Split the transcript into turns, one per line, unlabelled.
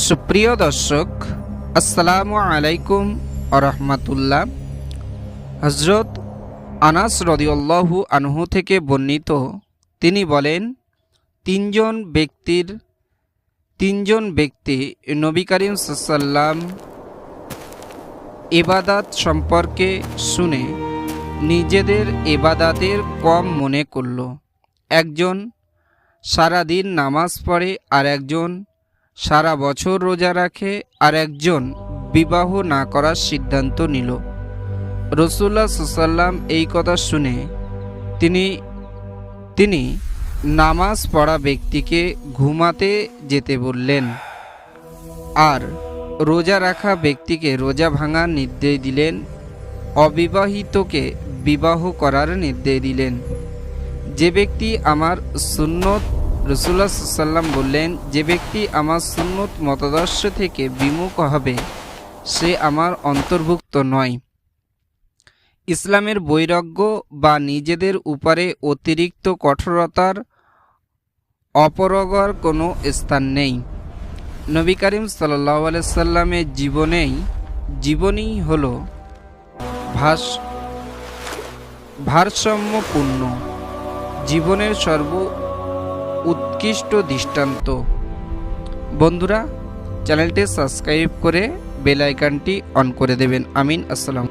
সুপ্রিয় দর্শক, আসসালামু আলাইকুম আরহামাতুল্লাহ। হযরত আনাস রাদিয়াল্লাহু আনহু থেকে বর্ণিত, তিনি বলেন, তিনজন ব্যক্তি নবী করিম সাল্লাল্লাহু আলাইহি ওয়াসাল্লাম ইবাদত সম্পর্কে শুনে নিজেদের ইবাদতের কম মনে করল। একজন সারাদিন নামাজ পড়ে, আর একজন সারা বছর রোজা রাখে, আর একজন বিবাহ না করার সিদ্ধান্ত নিল। রাসূলুল্লাহ সাল্লাল্লাহু আলাইহি ওয়াসাল্লাম এই কথা শুনে তিনি নামাজ পড়া ব্যক্তিকে ঘুমাতে যেতে বললেন, আর রোজা রাখা ব্যক্তিকে রোজা ভাঙার নির্দেশ দিলেন, অবিবাহিতকে বিবাহ করার নির্দেশ দিলেন। যে ব্যক্তি আমার সুন্নত, রাসূলুল্লাহ সাল্লাল্লাহু আলাইহি ওয়াসাল্লাম বললেন, যে ব্যক্তি আমার সুন্নত মতাদর্শ থেকে বিমুখ হবে সে আমার অন্তর্ভুক্ত নয়। ইসলামের বৈরাগ্য বা নিজেদের উপরে অতিরিক্ত কঠোরতার অপরগর কোনো স্থান নেই। নবী করিম সাল্লাল্লাহু আলাইহি ওয়াসাল্লামের জীবনী হল ভারসাম্যপূর্ণ জীবনের উৎকৃষ্ট দৃষ্টান্ত। বন্ধুরা, চ্যানেলটি সাবস্ক্রাইব করে বেল আইকনটি অন করে দেবেন। আমিন। আসসালাম।